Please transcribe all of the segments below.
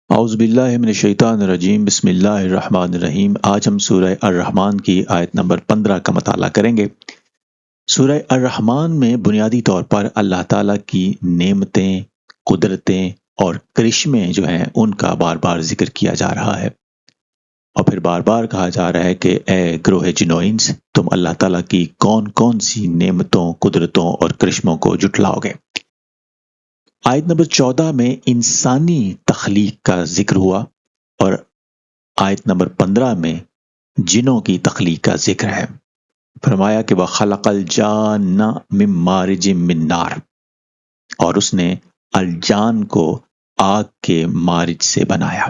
اعوذ باللہ من الشیطان الرجیم بسم اللہ الرحمن الرحیم۔ آج ہم سورہ الرحمن کی آیت نمبر 15 کا مطالعہ کریں گے۔ سورہ الرحمن میں بنیادی طور پر اللہ تعالیٰ کی نعمتیں، قدرتیں اور کرشمے جو ہیں ان کا بار بار ذکر کیا جا رہا ہے، اور پھر بار بار کہا جا رہا ہے کہ اے گروہ جنوئنس، تم اللہ تعالیٰ کی کون کون سی نعمتوں، قدرتوں اور کرشموں کو جھٹلاؤ گے۔ آیت نمبر 14 میں انسانی تخلیق کا ذکر ہوا، اور آیت نمبر 15 میں جنوں کی تخلیق کا ذکر ہے۔ فرمایا کہ وَخَلَقَ الْجَانَّ مِن مَارِجٍ مِّن نَار، اور اس نے الجان کو آگ کے مارج سے بنایا۔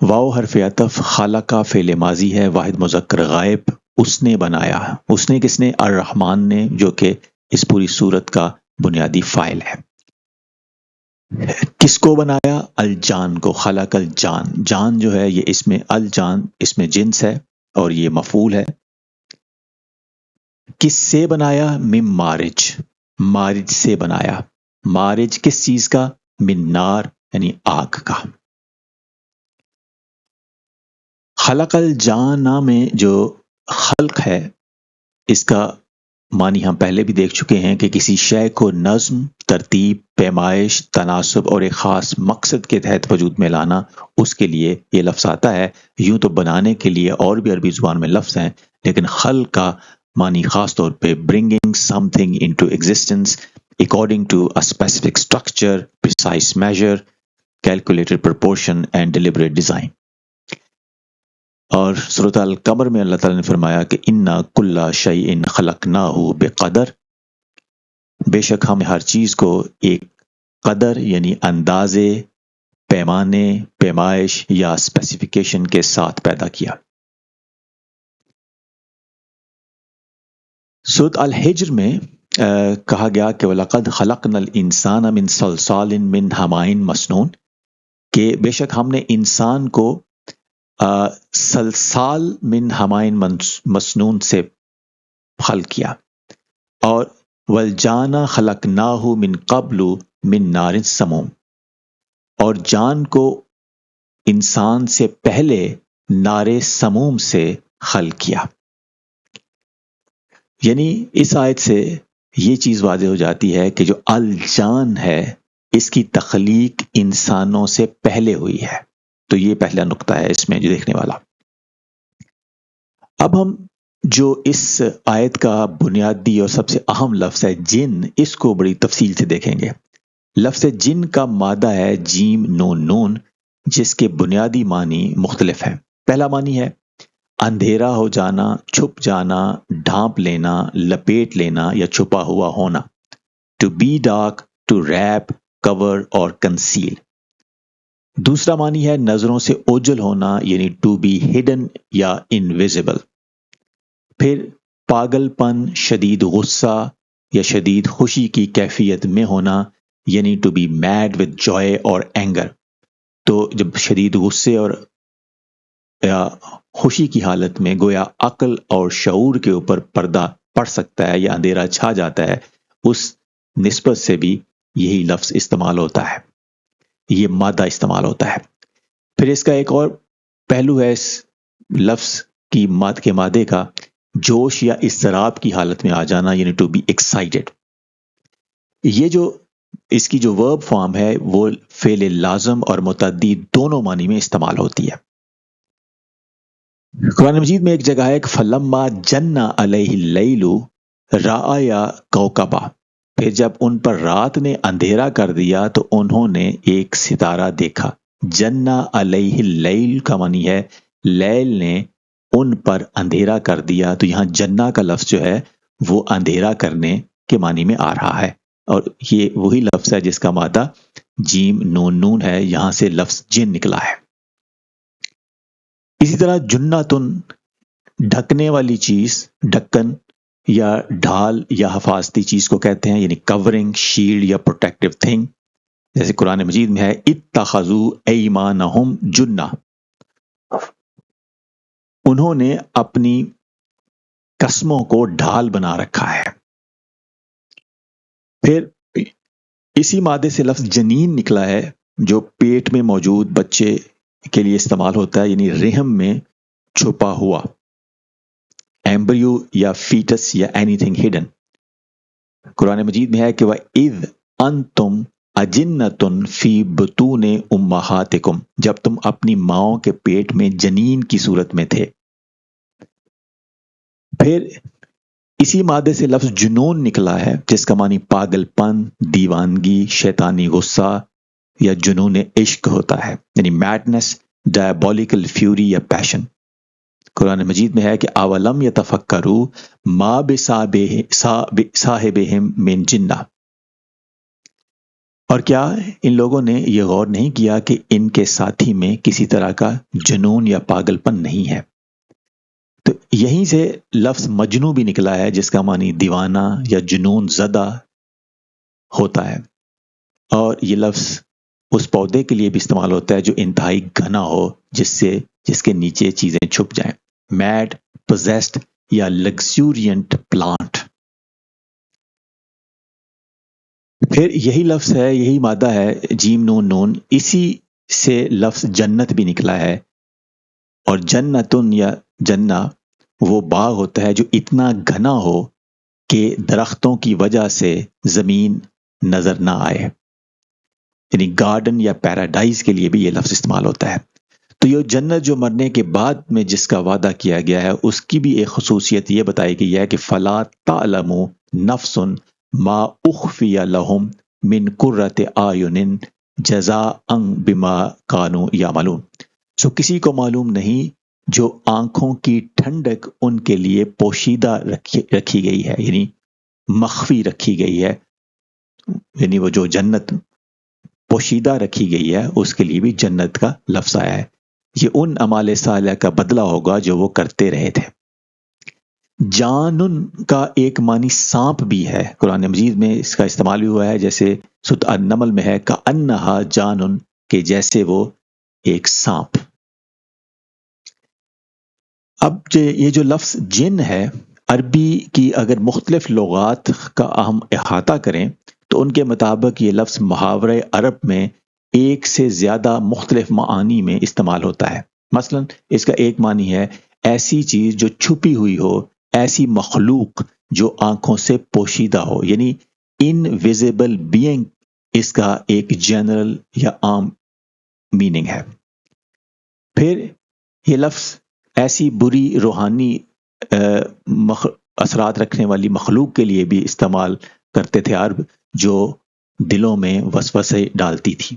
واو حرف عطف، خالقہ فعل ماضی ہے، واحد مذکر غائب، اس نے بنایا۔ اس نے کس نے؟ الرحمن نے، جو کہ اس پوری صورت کا بنیادی فاعل ہے۔ کس کو بنایا؟ الجان کو، خلق الجان۔ جان جو ہے یہ اس میں الجان اس میں جنس ہے اور یہ مفعول ہے۔ کس سے بنایا؟ من مارج، مارج سے بنایا۔ مارج کس چیز کا؟ من نار یعنی آگ کا۔ خلق الجان میں جو خلق ہے اس کا معنی ہم پہلے بھی دیکھ چکے ہیں کہ کسی شے کو نظم، ترتیب، پیمائش، تناسب اور ایک خاص مقصد کے تحت وجود میں لانا، اس کے لیے یہ لفظ آتا ہے۔ یوں تو بنانے کے لیے اور بھی عربی زبان میں لفظ ہیں، لیکن خلق کا معنی خاص طور پہ bringing something into existence according to a specific structure, precise measure, calculated proportion and deliberate design۔ اور سورۃ القمر میں اللہ تعالیٰ نے فرمایا کہ اِنَّا كُلَّ شَيْءٍ خَلَقْنَاهُ بِقَدَر، بے شک ہم ہر چیز کو ایک قدر یعنی اندازے، پیمانے، پیمائش یا اسپیسیفیکیشن کے ساتھ پیدا کیا۔ سورۃ الحجر میں کہا گیا کہ وَلَقَدْ خَلَقْنَا الْإِنسَانَ مِنْ صَلْصَالٍ مِّنْ حَمَإٍ مَسْنُونٍ، کہ بے شک ہم نے انسان کو سلسال من حمائن مسنون سے خلق کیا، اور والجان خلقناہ من قبل من نار سموم، اور جان کو انسان سے پہلے نار سموم سے خلق کیا۔ یعنی اس آیت سے یہ چیز واضح ہو جاتی ہے کہ جو الجان ہے اس کی تخلیق انسانوں سے پہلے ہوئی ہے۔ تو یہ پہلا نقطہ ہے اس میں جو دیکھنے والا۔ اب ہم جو اس آیت کا بنیادی اور سب سے اہم لفظ ہے جن، اس کو بڑی تفصیل سے دیکھیں گے۔ لفظ جن کا مادہ ہے جیم نون نون، جس کے بنیادی معنی مختلف ہیں۔ پہلا معنی ہے اندھیرا ہو جانا، چھپ جانا، ڈھانپ لینا، لپیٹ لینا یا چھپا ہوا ہونا۔ To be dark, to wrap, cover اور کنسیل۔ دوسرا معنی ہے نظروں سے اوجھل ہونا، یعنی ٹو بی ہڈن یا انویزیبل۔ پھر پاگل پن، شدید غصہ یا شدید خوشی کی کیفیت میں ہونا، یعنی to be mad with joy اور اینگر۔ تو جب شدید غصے اور یا خوشی کی حالت میں گویا عقل اور شعور کے اوپر پردہ پڑ سکتا ہے یا اندھیرا چھا جاتا ہے، اس نسبت سے بھی یہی لفظ استعمال ہوتا ہے، یہ مادہ استعمال ہوتا ہے۔ پھر اس کا ایک اور پہلو ہے اس لفظ کی کے مادے کا جوش یا اضطراب کی حالت میں آ جانا، یعنی ٹو بی ایکسائٹڈ۔ یہ جو اس کی جو ورب فارم ہے وہ فعل لازم اور متعدی دونوں معنی میں استعمال ہوتی ہے۔ قرآن مجید میں ایک جگہ ہے کہ فَلَمَّا جَنَّ عَلَيْهِ اللَّيْلُ رَأَیَ كَوْكَبًا، پھر جب ان پر رات نے اندھیرا کر دیا تو انہوں نے ایک ستارہ دیکھا۔ جَنَّ عَلَيْهِ اللَّيْلُ کا معنی ہے لیل نے ان پر اندھیرا کر دیا، تو یہاں جنہ کا لفظ جو ہے وہ اندھیرا کرنے کے معنی میں آ رہا ہے، اور یہ وہی لفظ ہے جس کا مادہ جیم نون نون ہے، یہاں سے لفظ جن نکلا ہے۔ اسی طرح جنتن ڈھکنے والی چیز، ڈھکن یا ڈھال یا حفاظتی چیز کو کہتے ہیں، یعنی کورنگ، شیلڈ یا پروٹیکٹیو تھنگ۔ جیسے قرآن مجید میں ہے اتخذوا ایمانہم جنہ، انہوں نے اپنی قسموں کو ڈھال بنا رکھا ہے۔ پھر اسی مادے سے لفظ جنین نکلا ہے، جو پیٹ میں موجود بچے کے لیے استعمال ہوتا ہے، یعنی رحم میں چھپا ہوا، ایمبریو یا فیٹس یا اینی تھنگ ہڈن۔ قرآن مجید میں ہے کہ وَإِذْ أَنْتُمْ أَجِنَّةٌ فِي بُطُونِ أُمَّهَاتِكُمْ، جب تم اپنی ماؤں کے پیٹ میں جنین کی صورت میں تھے۔ پھر اسی مادے سے لفظ جنون نکلا ہے، جس کا معنی پاگل پن، دیوانگی، شیطانی غصہ یا جنون عشق ہوتا ہے، یعنی میڈنس، ڈائبولیکل فیوری یا پیشن۔ قرآن مجید میں ہے کہ اولم یتفکروا ما بصاحبہم من جنہ، اور کیا ان لوگوں نے یہ غور نہیں کیا کہ ان کے ساتھی میں کسی طرح کا جنون یا پاگل پن نہیں ہے۔ تو یہیں سے لفظ مجنوں بھی نکلا ہے، جس کا معنی دیوانہ یا جنون زدہ ہوتا ہے، اور یہ لفظ اس پودے کے لیے بھی استعمال ہوتا ہے جو انتہائی گھنا ہو، جس کے نیچے چیزیں چھپ جائیں، میڈ، پوزیسڈ یا لگزورینٹ پلانٹ۔ پھر یہی لفظ ہے، یہی مادہ ہے جیم نون نون، اسی سے لفظ جنت بھی نکلا ہے، اور جنتن یا جنہ وہ باغ ہوتا ہے جو اتنا گھنا ہو کہ درختوں کی وجہ سے زمین نظر نہ آئے، یعنی گارڈن یا پیراڈائز کے لیے بھی یہ لفظ استعمال ہوتا ہے۔ تو یہ جنت جو مرنے کے بعد میں جس کا وعدہ کیا گیا ہے، اس کی بھی ایک خصوصیت یہ بتائی گئی ہے کہ فَلَا تَعْلَمُ نَفْسٌ مَا أُخْفِيَ لَهُم مِّن قُرَّةِ أَعْيُنٍ جَزَاءً بِمَا كَانُوا يَعْمَلُونَ۔ سو کسی کو معلوم نہیں جو آنکھوں کی ٹھنڈک ان کے لیے پوشیدہ رکھی گئی ہے، یعنی مخفی رکھی گئی ہے، یعنی وہ جو جنت پوشیدہ رکھی گئی ہے اس کے لیے بھی جنت کا لفظ آیا ہے۔ یہ ان اعمال صالحہ کا بدلہ ہوگا جو وہ کرتے رہے تھے۔ جانن کا ایک معنی سانپ بھی ہے، قرآن مجید میں اس کا استعمال بھی ہوا ہے، جیسے سورۃ النمل میں ہے کأنہا جانن، کہ جیسے وہ ایک سانپ۔ اب یہ جو لفظ جن ہے، عربی کی اگر مختلف لغات کا ہم احاطہ کریں تو ان کے مطابق یہ لفظ محاورۂ عرب میں ایک سے زیادہ مختلف معانی میں استعمال ہوتا ہے۔ مثلا اس کا ایک معنی ہے ایسی چیز جو چھپی ہوئی ہو، ایسی مخلوق جو آنکھوں سے پوشیدہ ہو، یعنی انویزیبل بینگ اس کا ایک جنرل یا عام میننگ ہے۔ پھر یہ لفظ ایسی بری روحانی اثرات رکھنے والی مخلوق کے لیے بھی استعمال کرتے تھے عرب، جو دلوں میں وسوسے ڈالتی تھی،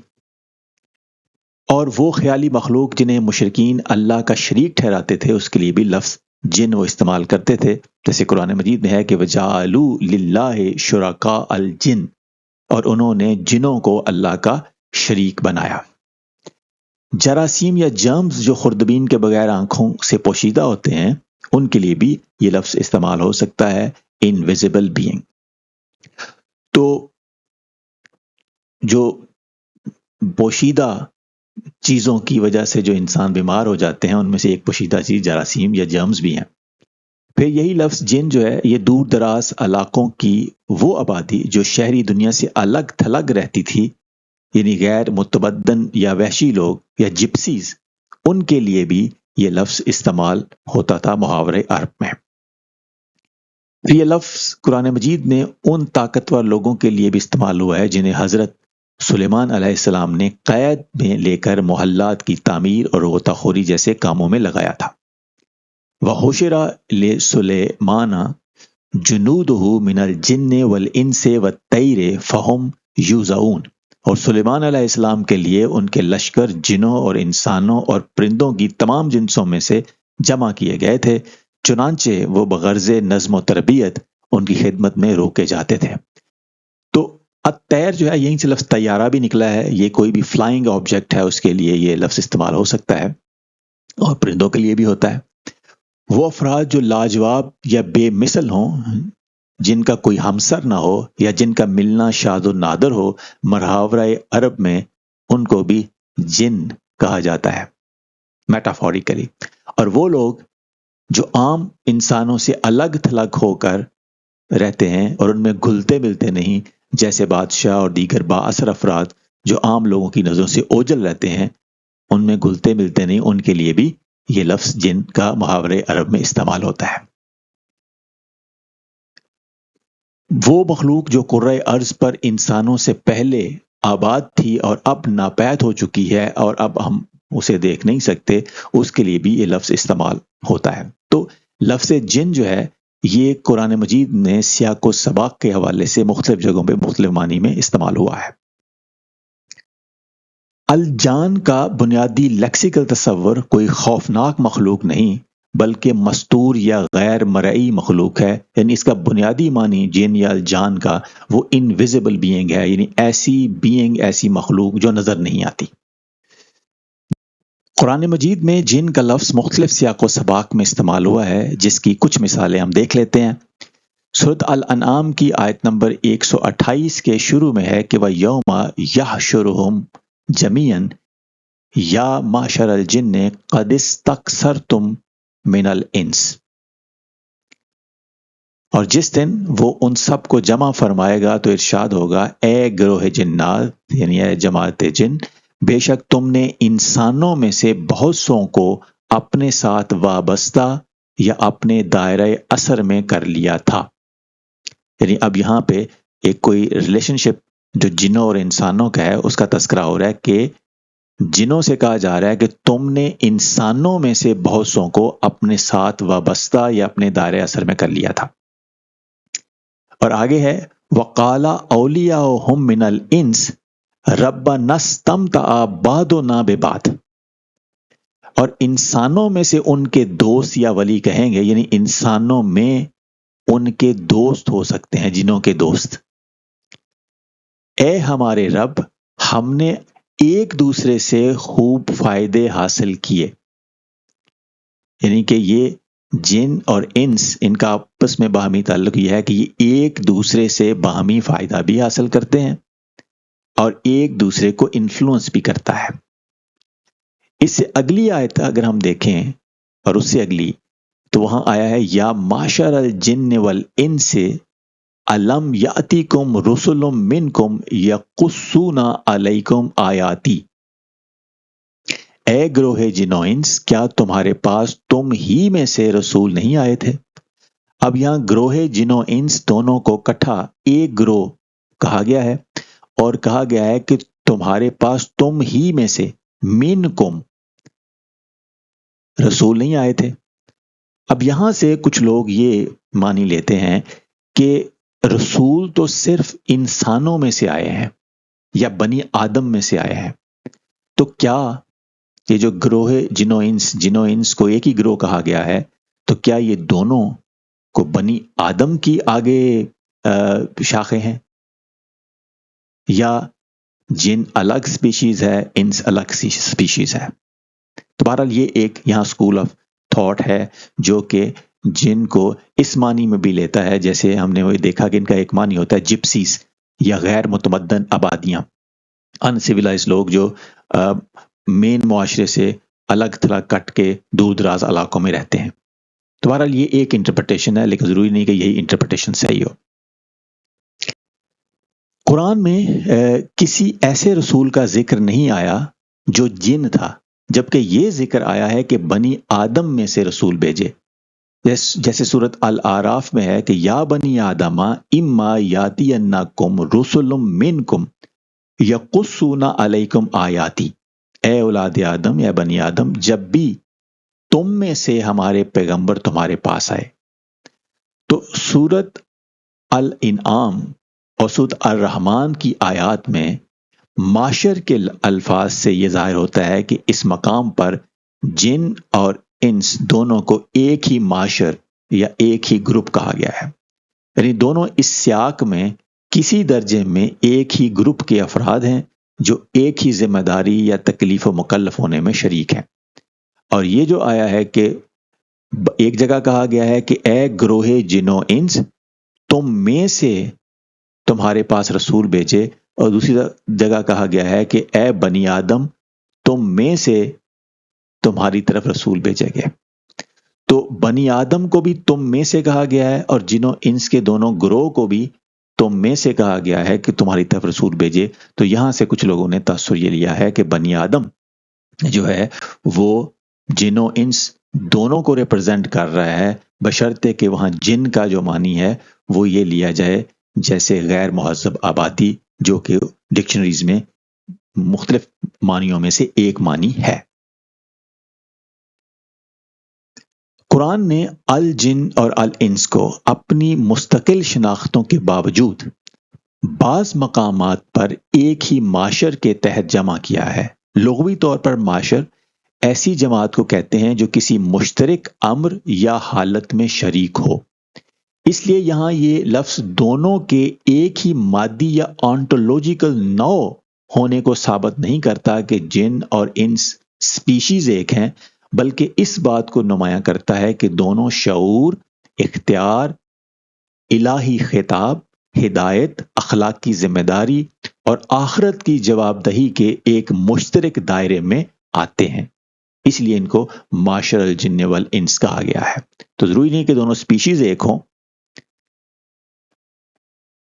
اور وہ خیالی مخلوق جنہیں مشرکین اللہ کا شریک ٹھہراتے تھے اس کے لیے بھی لفظ جن وہ استعمال کرتے تھے، جیسے قرآن مجید میں ہے کہ وَجَعَلُوا لِلَّهِ شُرَكَاءَ الْجِنِّ، اور انہوں نے جنوں کو اللہ کا شریک بنایا۔ جراثیم یا جرمز جو خوردبین کے بغیر آنکھوں سے پوشیدہ ہوتے ہیں، ان کے لیے بھی یہ لفظ استعمال ہو سکتا ہے، انویزیبل بینگ۔ تو جو پوشیدہ چیزوں کی وجہ سے جو انسان بیمار ہو جاتے ہیں، ان میں سے ایک پوشیدہ چیز جراثیم یا جرمز بھی ہیں۔ پھر یہی لفظ جن جو ہے، یہ دور دراز علاقوں کی وہ آبادی جو شہری دنیا سے الگ تھلگ رہتی تھی، یعنی غیر متمدن یا وحشی لوگ یا جپسیز، ان کے لیے بھی یہ لفظ استعمال ہوتا تھا محاورۂ عرب میں۔ پھر یہ لفظ قرآن مجید میں ان طاقتور لوگوں کے لیے بھی استعمال ہوا ہے جنہیں حضرت سلیمان علیہ السلام نے قید میں لے کر محلات کی تعمیر اور غوطہ خوری جیسے کاموں میں لگایا تھا۔ وَحُشِرَ لِسُلَیمَانَ جُنُودُهُ مِنَ الْجِنِّ وَالْإِنسِ وَالطَّیْرِ فَهُمْ یُوزَعُونَ، اور سلیمان علیہ السلام کے لیے ان کے لشکر جنوں اور انسانوں اور پرندوں کی تمام جنسوں میں سے جمع کیے گئے تھے، چنانچہ وہ بغرض نظم و تربیت ان کی خدمت میں روکے جاتے تھے۔ تو الطیر جو ہے، یہیں سے لفظ طیارہ بھی نکلا ہے، یہ کوئی بھی فلائنگ آبجیکٹ ہے اس کے لیے یہ لفظ استعمال ہو سکتا ہے، اور پرندوں کے لیے بھی ہوتا ہے۔ وہ افراد جو لاجواب یا بے مثل ہوں، جن کا کوئی ہمسر نہ ہو یا جن کا ملنا شاذ و نادر ہو، محاورۂ عرب میں ان کو بھی جن کہا جاتا ہے میٹافوریکلی۔ اور وہ لوگ جو عام انسانوں سے الگ تھلگ ہو کر رہتے ہیں اور ان میں گھلتے ملتے نہیں، جیسے بادشاہ اور دیگر با اثر افراد، جو عام لوگوں کی نظروں سے اوجھل رہتے ہیں، ان میں گھلتے ملتے نہیں، ان کے لیے بھی یہ لفظ جن کا محاورے عرب میں استعمال ہوتا ہے۔ وہ مخلوق جو کرۂ ارض پر انسانوں سے پہلے آباد تھی اور اب ناپید ہو چکی ہے اور اب ہم اسے دیکھ نہیں سکتے، اس کے لیے بھی یہ لفظ استعمال ہوتا ہے۔ تو لفظ جن جو ہے یہ قرآن مجید میں سیاق و سباق کے حوالے سے مختلف جگہوں پہ مختلف معنی میں استعمال ہوا ہے۔ الجان کا بنیادی لیکسیکل تصور کوئی خوفناک مخلوق نہیں بلکہ مستور یا غیر مرئی مخلوق ہے، یعنی اس کا بنیادی معنی جن یا الجان کا وہ انویزیبل بینگ ہے، یعنی ایسی بینگ، ایسی مخلوق جو نظر نہیں آتی۔ قرآن مجید میں جن کا لفظ مختلف سیاق و سباق میں استعمال ہوا ہے، جس کی کچھ مثالیں ہم دیکھ لیتے ہیں۔ سورۃ الانعام کی آیت نمبر 128 کے شروع میں ہے کہ وَيَوْمَ يَحْشُرُهُمْ جَمِيعًا یا معشر الجن قد استکثرتم من الانس، اور جس دن وہ ان سب کو جمع فرمائے گا تو ارشاد ہوگا، اے گروہ جنات، یعنی اے جماعت جن، بے شک تم نے انسانوں میں سے بہت سوں کو اپنے ساتھ وابستہ یا اپنے دائرہ اثر میں کر لیا تھا۔ یعنی اب یہاں پہ ایک کوئی ریلیشن شپ جو جنوں اور انسانوں کا ہے اس کا تذکرہ ہو رہا ہے کہ جنوں سے کہا جا رہا ہے کہ تم نے انسانوں میں سے بہت سوں کو اپنے ساتھ وابستہ یا اپنے دائرہ اثر میں کر لیا تھا۔ اور آگے ہے وَقَالَ أَوْلِيَاؤُهُم مِّنَ الْإِنسِ رَبَّنَا اسْتَمْتَعَ بَعْضُنَا بِبَعْضٍ، اور انسانوں میں سے ان کے دوست یا ولی کہیں گے، یعنی انسانوں میں ان کے دوست ہو سکتے ہیں، جنوں کے دوست، اے ہمارے رب، ہم نے ایک دوسرے سے خوب فائدے حاصل کیے۔ یعنی کہ یہ جن اور انس، ان کا آپس میں باہمی تعلق یہ ہے کہ یہ ایک دوسرے سے باہمی فائدہ بھی حاصل کرتے ہیں اور ایک دوسرے کو انفلوئنس بھی کرتا ہے۔ اس سے اگلی آیت اگر ہم دیکھیں اور اس سے اگلی، تو وہاں آیا ہے یا معشر الجن والانس الم یاتیکم رسل منکم یقصون علیکم آیاتی، اے گروہ جنو انس، کیا تمہارے پاس تم ہی میں سے رسول نہیں آئے تھے؟ اب یہاں گروہ جنو انس دونوں کو کٹھا ایک گروہ کہا گیا ہے اور کہا گیا ہے کہ تمہارے پاس تم ہی میں سے منکم رسول نہیں آئے تھے۔ اب یہاں سے کچھ لوگ یہ مانی لیتے ہیں کہ رسول تو صرف انسانوں میں سے آئے ہیں یا بنی آدم میں سے آئے ہیں، تو کیا یہ جو گروہ جنو انس کو ایک ہی گروہ کہا گیا ہے، تو کیا یہ دونوں کو بنی آدم کی آگے شاخیں ہیں یا جن الگ سپیشیز ہے، انس الگ سپیشیز ہے؟ تو بہرحال یہ ایک یہاں اسکول آف تھاٹ ہے جو کہ جن کو اس معنی میں بھی لیتا ہے، جیسے ہم نے وہ دیکھا کہ ان کا ایک معنی ہوتا ہے جپسیز یا غیر متمدن آبادیاں، ان سیولائز لوگ جو مین معاشرے سے الگ تھلگ کٹ کے دور دراز علاقوں میں رہتے ہیں۔ تو بہرحال یہ ایک انٹرپریٹیشن ہے، لیکن ضروری نہیں کہ یہی انٹرپریٹیشن صحیح ہو۔ قرآن میں کسی ایسے رسول کا ذکر نہیں آیا جو جن تھا، جبکہ یہ ذکر آیا ہے کہ بنی آدم میں سے رسول بھیجے، جیسے سورۃ الاعراف میں ہے کہ یا بنی آدم اما یاتینکم رسل منکم یقصون علیکم آیاتی، اے اولاد آدم یا بنی آدم، جب بھی تم میں سے ہمارے پیغمبر تمہارے پاس آئے۔ تو سورۃ الانعام اور سورۃ الرحمن کی آیات میں معاشر کے الفاظ سے یہ ظاہر ہوتا ہے کہ اس مقام پر جن اور انس دونوں کو ایک ہی معاشر یا ایک ہی گروپ کہا گیا ہے، یعنی دونوں اس سیاق میں کسی درجے میں ایک ہی گروپ کے افراد ہیں جو ایک ہی ذمہ داری یا تکلیف و مکلف ہونے میں شریک ہیں۔ اور یہ جو آیا ہے کہ ایک جگہ کہا گیا ہے کہ اے گروہ جنو انس، تم میں سے تمہارے پاس رسول بھیجے، اور دوسری جگہ کہا گیا ہے کہ اے بنی آدم، تم میں سے تمہاری طرف رسول بھیجے گئے۔ تو بنی آدم کو بھی تم میں سے کہا گیا ہے اور جنوں انس کے دونوں گروہ کو بھی فرشتوں میں سے کہا گیا ہے کہ تمہاری طرف رسول بھیجے، تو یہاں سے کچھ لوگوں نے تاثر یہ لیا ہے کہ بنی آدم جو ہے وہ جن و انس دونوں کو ریپرزینٹ کر رہا ہے، بشرطے کہ وہاں جن کا جو معنی ہے وہ یہ لیا جائے جیسے غیر مہذب آبادی، جو کہ ڈکشنریز میں مختلف معنیوں میں سے ایک معنی ہے۔ قرآن نے الجن اور الانس کو اپنی مستقل شناختوں کے باوجود بعض مقامات پر ایک ہی معاشر کے تحت جمع کیا ہے۔ لغوی طور پر معاشر ایسی جماعت کو کہتے ہیں جو کسی مشترک امر یا حالت میں شریک ہو۔ اس لیے یہاں یہ لفظ دونوں کے ایک ہی مادی یا آنٹولوجیکل نوع ہونے کو ثابت نہیں کرتا کہ جن اور انس سپیشیز ایک ہیں، بلکہ اس بات کو نمایاں کرتا ہے کہ دونوں شعور، اختیار، الہی خطاب، ہدایت، اخلاقی ذمہ داری اور آخرت کی جواب دہی کے ایک مشترک دائرے میں آتے ہیں۔ اس لیے ان کو معاشر الجن والانس کہا گیا ہے۔ تو ضروری نہیں کہ دونوں سپیشیز ایک ہوں،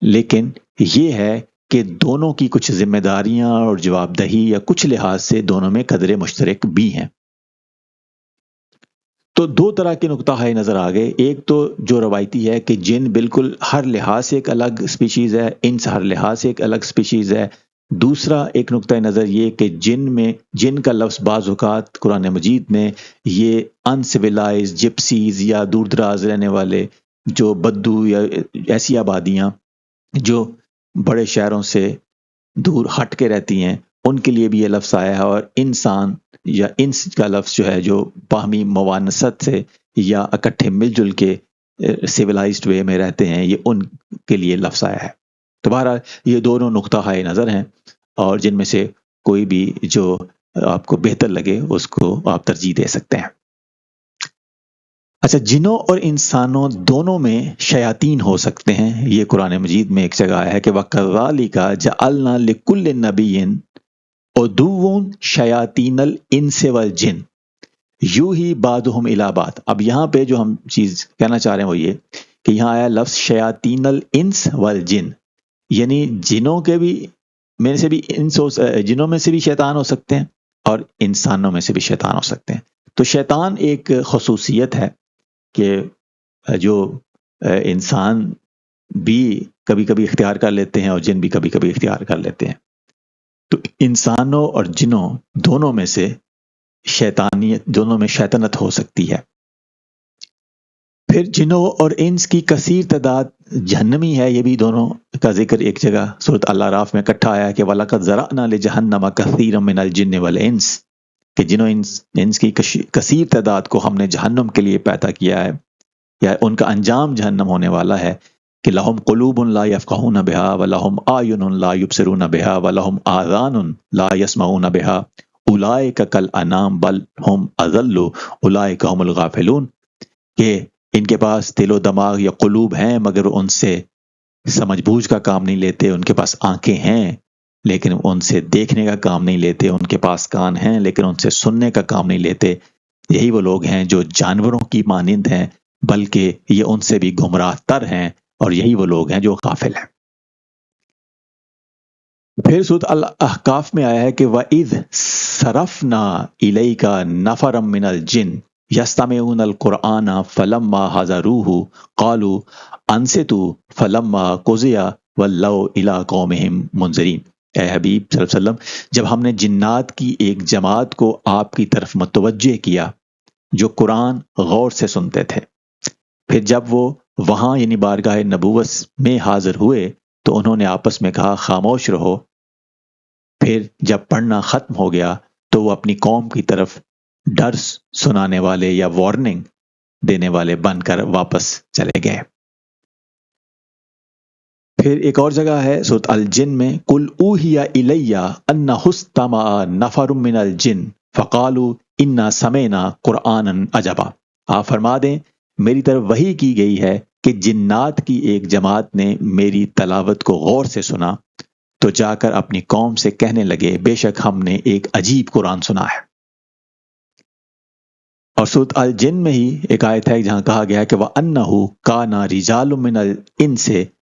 لیکن یہ ہے کہ دونوں کی کچھ ذمہ داریاں اور جواب دہی یا کچھ لحاظ سے دونوں میں قدر مشترک بھی ہیں۔ تو دو طرح کے نقطہ نظر آ گئے، ایک تو جو روایتی ہے کہ جن بالکل ہر لحاظ سے ایک الگ سپیشیز ہے، انس ہر لحاظ سے ایک الگ سپیشیز ہے۔ دوسرا ایک نقطہ نظر یہ کہ جن کا لفظ بعض اوقات قرآن مجید میں یہ انسیولائز جپسیز یا دور دراز رہنے والے جو بدو یا ایسی آبادیاں جو بڑے شہروں سے دور ہٹ کے رہتی ہیں، ان کے لیے بھی یہ لفظ آیا ہے، اور انسان یا انس کا لفظ جو ہے جو باہمی موانست سے یا اکٹھے مل جل کے سیولائزڈ وے میں رہتے ہیں، یہ ان کے لیے لفظ آیا ہے۔ تو بہرحال یہ دونوں نقطہ نظر ہیں، اور جن میں سے کوئی بھی جو آپ کو بہتر لگے اس کو آپ ترجیح دے سکتے ہیں۔ اچھا، جنوں اور انسانوں دونوں میں شیاطین ہو سکتے ہیں۔ یہ قرآن مجید میں ایک جگہ آیا ہے کہ وَكَذَلِكَ جَعَلْنَا لِكُلِّ نَبِيٍّ عُدُوًّا شَيَاطِينَ الْإِنسِ وَالْجِنِّ یوحی بعضُهُمْ إِلَىٰ بَعْضٍ۔ اب یہاں پہ جو ہم چیز کہنا چاہ رہے ہیں وہ یہ کہ یہاں آیا لفظ شیاطین الانس والجن، یعنی جنوں کے بھی میں سے بھی جنوں میں سے بھی شیطان ہو سکتے ہیں اور انسانوں میں سے بھی شیطان ہو سکتے ہیں۔ تو شیطان ایک خصوصیت ہے کہ جو انسان بھی کبھی کبھی اختیار کر لیتے ہیں اور جن بھی کبھی کبھی اختیار کر لیتے ہیں۔ تو انسانوں اور جنوں دونوں میں سے دونوں میں شیطنت ہو سکتی ہے۔ پھر جنوں اور انس کی کثیر تعداد جہنمی ہے، یہ بھی دونوں کا ذکر ایک جگہ سورۃ الاعراف میں اکٹھا آیا کہ وَلَقَدْ ذَرَأْنَا لِجَهَنَّمَ كَثِيرًا مِنَ الْجِنِّ وَالْإِنسِ، کہ جنوں انس کی کثیر تعداد کو ہم نے جہنم کے لیے پیدا کیا ہے، یا ان کا انجام جہنم ہونے والا ہے کہ لہم قلوب لا یفقہون بہا ولہم اعین لا یبصرون بہا ولہم آذان لا یسمعون بہا اولئک کالانعام بل ہم اضل اولئک هم الغافلون، کہ ان کے پاس دل و دماغ یا قلوب ہیں مگر ان سے سمجھ بوجھ کا کام نہیں لیتے، ان کے پاس آنکھیں ہیں لیکن ان سے دیکھنے کا کام نہیں لیتے، ان کے پاس کان ہیں لیکن ان سے سننے کا کام نہیں لیتے۔ یہی وہ لوگ ہیں جو جانوروں کی مانند ہیں، بلکہ یہ ان سے بھی گمراہ تر ہیں، اور یہی وہ لوگ ہیں جو غافل ہیں۔ پھر سورۃ الاحقاف میں آیا ہے کہ وَإِذْ صَرَفْنَا إِلَيْكَ نَفَرًا مِنَ الْجِنِّ يَسْتَمِعُونَ الْقُرْآنَ فَلَمَّا حَضَرُوهُ قَالُوا أَنصِتُوا فَلَمَّا قُضِيَ وَلَّوْا إِلَىٰ قَوْمِهِمْ مُنذِرِينَ۔ اے حبیب صلی اللہ علیہ وسلم، جب ہم نے جنات کی ایک جماعت کو آپ کی طرف متوجہ کیا جو قرآن غور سے سنتے تھے، پھر جب وہ وہاں یعنی بارگاہ نبوت میں حاضر ہوئے تو انہوں نے آپس میں کہا خاموش رہو۔ پھر جب پڑھنا ختم ہو گیا تو وہ اپنی قوم کی طرف ڈر سنانے والے یا وارننگ دینے والے بن کر واپس چلے گئے۔ پھر ایک اور جگہ ہے سورۃ الجن میں قُلْ أُوحِيَ إِلَيَّ أَنَّهُ اسْتَمَعَ نَفَرٌ مِّنَ الْجِنِّ فَقَالُوا إِنَّا سَمِعْنَا قُرْآنًا عَجَبًا۔ آپ فرما دیں میری طرف وحی کی گئی ہے کہ جنات کی ایک جماعت نے میری تلاوت کو غور سے سنا تو جا کر اپنی قوم سے کہنے لگے بے شک ہم نے ایک عجیب قرآن سنا ہے۔ اور سورۃ الجن میں ہی ایک آیت ہے جہاں کہا گیا ہے کہ وَأَنَّهُ كَانَ رِجَالٌ مِّنَ الْإِنسِ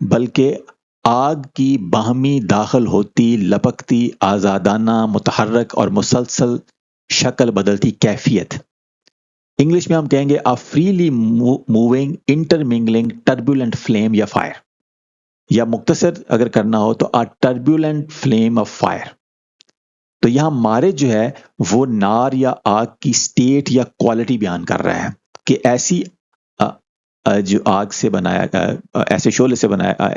بلکہ آگ کی باہمی داخل ہوتی لپکتی آزادانہ متحرک اور مسلسل شکل بدلتی کیفیت. انگلش میں ہم کہیں گے a freely moving intermingling turbulent flame یا فائر, یا مختصر اگر کرنا ہو تو a turbulent flame of fire. تو یہاں مارج جو ہے وہ نار یا آگ کی سٹیٹ یا کوالٹی بیان کر رہا ہے کہ ایسی جو آگ سے بنایا ایسے شعلے سے بنایا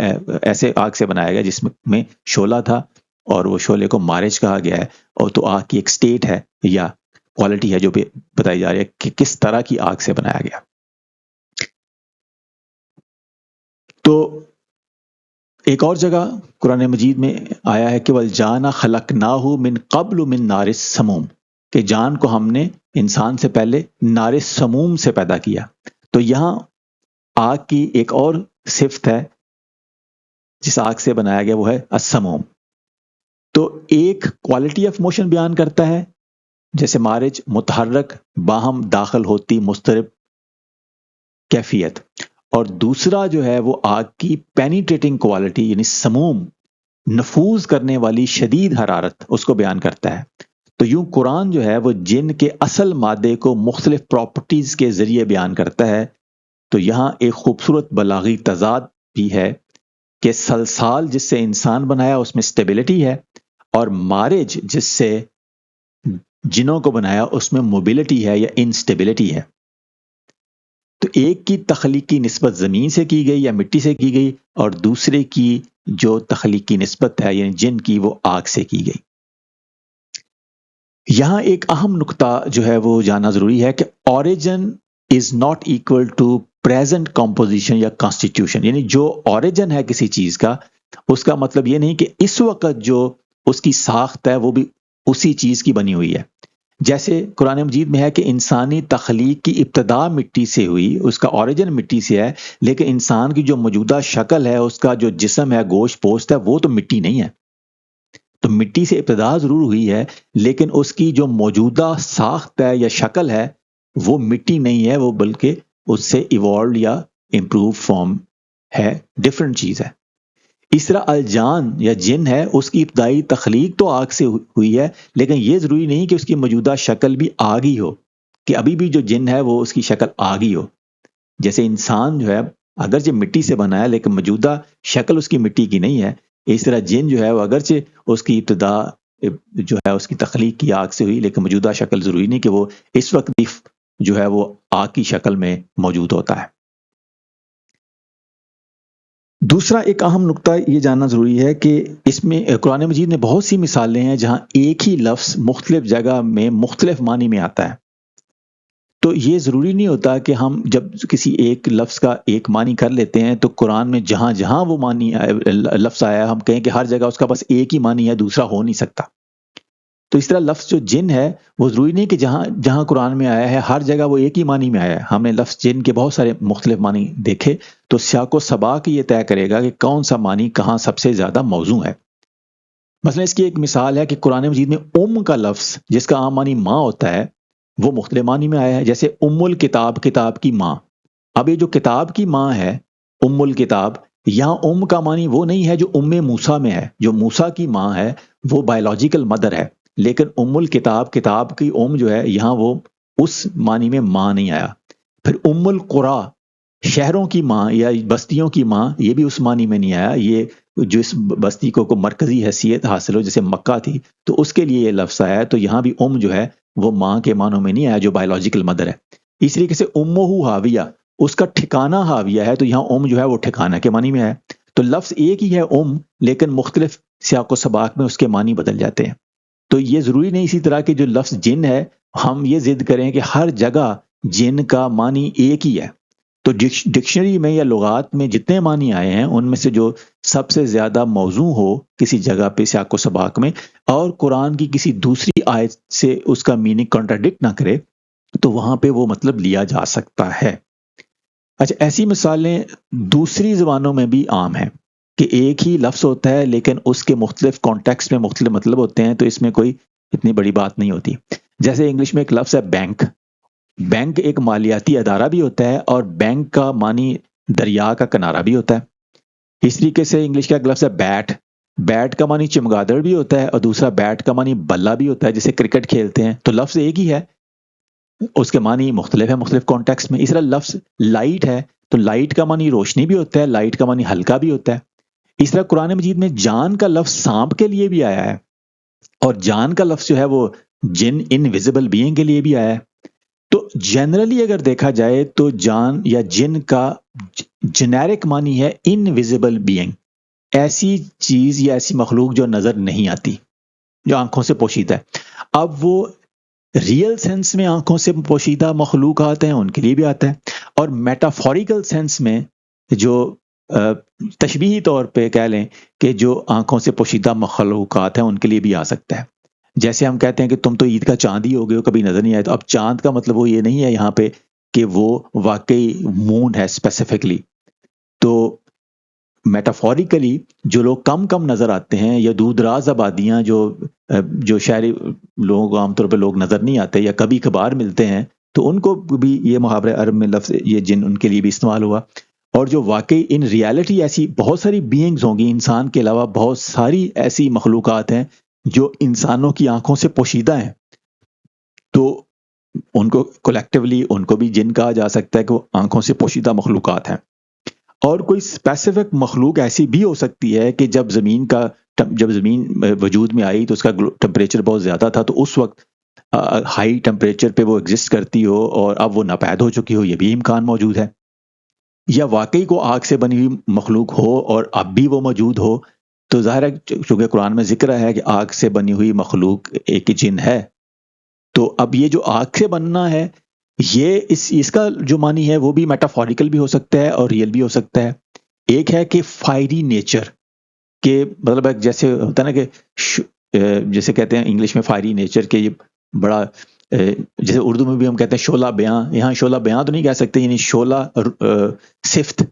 ایسے آگ سے بنایا گیا جس میں شعلہ تھا اور وہ شعلے کو مارج کہا گیا ہے, اور تو آگ کی ایک سٹیٹ ہے یا کوالٹی ہے جو بتائی جا رہی ہے کہ کس طرح کی آگ سے بنایا گیا. تو ایک اور جگہ قرآن مجید میں آیا ہے کہ والجان خلقناہ من قبل من نار السموم, کہ جان کو ہم نے انسان سے پہلے نار سموم سے پیدا کیا. تو یہاں آگ کی ایک اور صفت ہے جس آگ سے بنایا گیا, وہ ہے السموم. تو ایک کوالٹی آف موشن بیان کرتا ہے جیسے مارج متحرک باہم داخل ہوتی مضطرب کیفیت, اور دوسرا جو ہے وہ آگ کی پینیٹریٹنگ کوالٹی یعنی سموم نفوذ کرنے والی شدید حرارت اس کو بیان کرتا ہے. تو یوں قرآن جو ہے وہ جن کے اصل مادے کو مختلف پراپرٹیز کے ذریعے بیان کرتا ہے. تو یہاں ایک خوبصورت بلاغی تضاد بھی ہے کہ سلسال جس سے انسان بنایا اس میں سٹیبلٹی ہے, اور مارج جس سے جنوں کو بنایا اس میں موبلٹی ہے یا انسٹیبلٹی ہے. تو ایک کی تخلیقی نسبت زمین سے کی گئی یا مٹی سے کی گئی, اور دوسرے کی جو تخلیقی نسبت ہے یعنی جن کی وہ آگ سے کی گئی. یہاں ایک اہم نقطہ جو ہے وہ جاننا ضروری ہے کہ origin is not equal to present composition یا کانسٹیٹیوشن, یعنی جو اوریجن ہے کسی چیز کا اس کا مطلب یہ نہیں کہ اس وقت جو اس کی ساخت ہے وہ بھی اسی چیز کی بنی ہوئی ہے. جیسے قرآن مجید میں ہے کہ انسانی تخلیق کی ابتدا مٹی سے ہوئی, اس کا اوریجن مٹی سے ہے, لیکن انسان کی جو موجودہ شکل ہے اس کا جو جسم ہے گوشت پوست ہے وہ تو مٹی نہیں ہے. تو مٹی سے ابتدا ضرور ہوئی ہے لیکن اس کی جو موجودہ ساخت ہے یا شکل ہے وہ مٹی نہیں ہے, وہ بلکہ اس سے ایوالوڈ یا امپروو فارم ہے, ڈفرنٹ چیز ہے. اس طرح الجان یا جن ہے اس کی ابتدائی تخلیق تو آگ سے ہوئی ہے, لیکن یہ ضروری نہیں کہ اس کی موجودہ شکل بھی آگ ہی ہو, کہ ابھی بھی جو جن ہے وہ اس کی شکل آگ ہی ہو. جیسے انسان جو ہے اگرچہ مٹی سے بنا ہے لیکن موجودہ شکل اس کی مٹی کی نہیں ہے, اس طرح جن جو ہے وہ اگرچہ اس کی ابتدا جو ہے اس کی تخلیق کی آگ سے ہوئی لیکن موجودہ شکل ضروری نہیں کہ وہ اس وقت بھی جو ہے وہ آگ کی شکل میں موجود ہوتا ہے. دوسرا ایک اہم نقطہ یہ جاننا ضروری ہے کہ اس میں قرآن مجید میں بہت سی مثالیں ہیں جہاں ایک ہی لفظ مختلف جگہ میں مختلف معنی میں آتا ہے. تو یہ ضروری نہیں ہوتا کہ ہم جب کسی ایک لفظ کا ایک معنی کر لیتے ہیں تو قرآن میں جہاں جہاں وہ معنی لفظ آیا ہم کہیں کہ ہر جگہ اس کا بس ایک ہی معنی ہے, دوسرا ہو نہیں سکتا. تو اس طرح لفظ جو جن ہے وہ ضروری نہیں کہ جہاں جہاں قرآن میں آیا ہے ہر جگہ وہ ایک ہی معنی میں آیا ہے. ہم نے لفظ جن کے بہت سارے مختلف معنی دیکھے, تو سیاق و سباق یہ طے کرے گا کہ کون سا معنی کہاں سب سے زیادہ موزوں ہے. مثلا اس کی ایک مثال ہے کہ قرآن مجید میں کا لفظ جس کا عام معنی ماں ہوتا ہے وہ مختلف معنی میں آیا ہے, جیسے الکتاب, کتاب کی ماں. اب یہ جو کتاب کی ماں ہے الکتاب, یہاں کا معنی وہ نہیں ہے جو موسیٰ میں ہے. جو موسیٰ کی ماں ہے وہ بایولوجیکل مدر ہے, لیکن الکتاب, کتاب کی جو ہے یہاں وہ اس معنی میں ماں نہیں آیا. پھر القریٰ, شہروں کی ماں یا بستیوں کی ماں, یہ بھی اس معنی میں نہیں آیا. یہ جو اس بستی کو مرکزی حیثیت حاصل ہو جیسے مکہ تھی تو اس کے لیے یہ لفظ آیا ہے. تو یہاں بھی جو ہے وہ ماں کے معنوں میں نہیں آیا جو بایولوجیکل مدر ہے. اس طریقے سے حاویہ, اس کا ٹھکانہ حاویہ ہے, تو یہاں جو ہے وہ ٹھکانہ کے معنی میں ہے. تو لفظ ایک ہی ہے لیکن مختلف سیاق و سباق میں اس کے معنی بدل جاتے ہیں. تو یہ ضروری نہیں اسی طرح کہ جو لفظ جن ہے ہم یہ ضد کریں کہ ہر جگہ جن کا معنی ایک ہی ہے. تو ڈکشنری میں یا لغات میں جتنے معنی آئے ہیں ان میں سے جو سب سے زیادہ موزوں ہو کسی جگہ پہ سیاق و سباق میں, اور قرآن کی کسی دوسری آیت سے اس کا میننگ کنٹراڈکٹ نہ کرے, تو وہاں پہ وہ مطلب لیا جا سکتا ہے. اچھا, ایسی مثالیں دوسری زبانوں میں بھی عام ہیں کہ ایک ہی لفظ ہوتا ہے لیکن اس کے مختلف کانٹیکسٹ میں مختلف مطلب ہوتے ہیں, تو اس میں کوئی اتنی بڑی بات نہیں ہوتی. جیسے انگلش میں ایک لفظ ہے بینک. بینک ایک مالیاتی ادارہ بھی ہوتا ہے اور بینک کا معنی دریا کا کنارہ بھی ہوتا ہے. اس طریقے سے انگلش کا ایک لفظ ہے بیٹ. بیٹ کا معنی چمگادڑ بھی ہوتا ہے اور دوسرا بیٹ کا معنی بلہ بھی ہوتا ہے جسے کرکٹ کھیلتے ہیں. تو لفظ ایک ہی ہے، اس کے معنی مختلف ہے مختلف کانٹیکسٹ میں. اس طرح لفظ لائٹ ہے تو لائٹ کا معنی روشنی بھی ہوتا ہے، لائٹ کا معنی ہلکا بھی ہوتا ہے. اس طرح قرآن مجید میں جان کا لفظ سانپ کے لیے بھی آیا ہے، اور جان کا لفظ جو ہے وہ جن انویزیبل بینگ کے لیے بھی آیا ہے. تو جنرلی اگر دیکھا جائے تو جان یا جن کا جنیرک معنی ہے انویزیبل بینگ، ایسی چیز یا ایسی مخلوق جو نظر نہیں آتی، جو آنکھوں سے پوشیدہ ہے. اب وہ ریئل سینس میں آنکھوں سے پوشیدہ مخلوقات ہیں، ان کے لیے بھی آتا ہے، اور میٹافوریکل سینس میں جو تشبیہی طور پہ کہہ لیں کہ جو آنکھوں سے پوشیدہ مخلوقات ہیں ان کے لیے بھی آ سکتا ہے. جیسے ہم کہتے ہیں کہ تم تو عید کا چاند ہی ہو گئے ہو، کبھی نظر نہیں آئے. تو اب چاند کا مطلب وہ یہ نہیں ہے یہاں پہ کہ وہ واقعی مون ہے اسپیسیفکلی. تو میٹافوریکلی جو لوگ کم کم نظر آتے ہیں، یا دور دراز آبادیاں جو شہری لوگوں کو عام طور پہ لوگ نظر نہیں آتے یا کبھی کبھار ملتے ہیں، تو ان کو بھی یہ محاورہ عرب میں لفظ یہ جن ان کے لیے بھی استعمال ہوا. اور جو واقعی ان ریالٹی ایسی بہت ساری بینگز ہوں گی، انسان کے علاوہ بہت ساری ایسی مخلوقات ہیں جو انسانوں کی آنکھوں سے پوشیدہ ہیں. تو ان کو کولیکٹیولی ان کو بھی جن کہا جا سکتا ہے کہ وہ آنکھوں سے پوشیدہ مخلوقات ہیں. اور کوئی اسپیسیفک مخلوق ایسی بھی ہو سکتی ہے کہ جب زمین وجود میں آئی تو اس کا ٹمپریچر بہت زیادہ تھا، تو اس وقت ہائی ٹمپریچر پہ وہ ایگزسٹ کرتی ہو اور اب وہ ناپید ہو چکی ہو، یہ بھی امکان موجود ہے. یا واقعی کو آگ سے بنی ہوئی مخلوق ہو اور اب بھی وہ موجود ہو. تو ظاہر ہے چونکہ قرآن میں ذکر ہے کہ آگ سے بنی ہوئی مخلوق ایک جن ہے، تو اب یہ جو آگ سے بننا ہے، یہ اس کا جو معنی ہے وہ بھی میٹافوریکل بھی ہو سکتا ہے اور ریئل بھی ہو سکتا ہے. ایک ہے کہ فائری نیچر، کہ مطلب جیسے ہوتا ہے نا کہ جیسے کہتے ہیں انگلش میں فائری نیچر، کہ یہ بڑا جیسے اردو میں بھی ہم کہتے ہیں شعلہ بیاں، یہاں شعلہ بیاں تو نہیں کہہ سکتے، یعنی شعلہ صفت.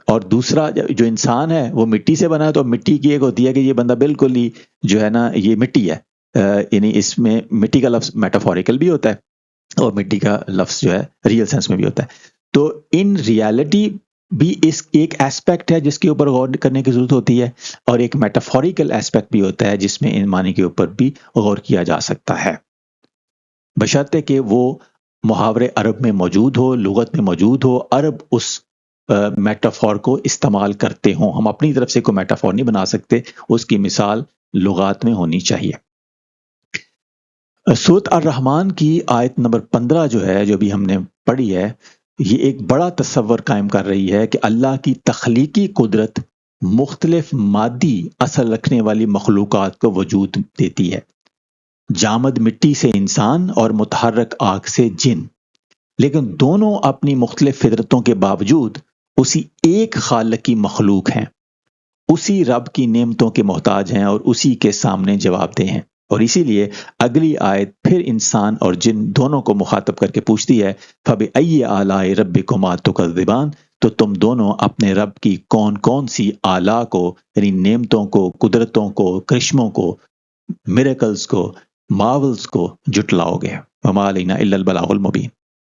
اور دوسرا جو انسان ہے وہ مٹی سے بنا ہے، تو مٹی کی ایک ہوتی ہے کہ یہ بندہ بالکل ہی جو ہے نا یہ مٹی ہے، یعنی اس میں مٹی کا لفظ میٹافوریکل بھی ہوتا ہے اور مٹی کا لفظ جو ہے ریئل سینس میں بھی ہوتا ہے. تو ان ریالٹی بھی اس ایک ایسپیکٹ ہے جس کے اوپر غور کرنے کی ضرورت ہوتی ہے، اور ایک میٹافوریکل ایسپیکٹ بھی ہوتا ہے جس میں ان معنی کے اوپر بھی غور کیا جا سکتا ہے، بشرطے کہ وہ محاورے عرب میں موجود ہو، لغت میں موجود ہو، عرب اس میٹافور کو استعمال کرتے ہوں. ہم اپنی طرف سے کوئی میٹافور نہیں بنا سکتے، اس کی مثال لغات میں ہونی چاہیے. سورۃ الرحمن کی آیت نمبر 15 جو ہے، جو بھی ہم نے پڑھی ہے، یہ ایک بڑا تصور قائم کر رہی ہے کہ اللہ کی تخلیقی قدرت مختلف مادی اثر رکھنے والی مخلوقات کو وجود دیتی ہے، جامد مٹی سے انسان اور متحرک آگ سے جن، لیکن دونوں اپنی مختلف فطرتوں کے باوجود اسی ایک خالق کی مخلوق ہیں، اسی رب کی نعمتوں کے محتاج ہیں اور اسی کے سامنے جواب دہ ہیں. اور اسی لیے اگلی آیت پھر انسان اور جن دونوں کو مخاطب کر کے پوچھتی ہے، فَبِأَيِّ آلَاءِ رَبِّكُمَا تُكَذِّبَانِ، تو تم دونوں اپنے رب کی کون کون سی آلاء کو، یعنی نعمتوں کو، قدرتوں کو، کرشموں کو، میریکلز کو، مارولز کو جٹلاؤ گے. وَمَا عَلَيْنَا إِلَّا الْبَلَاغُ الْمُبِينُ.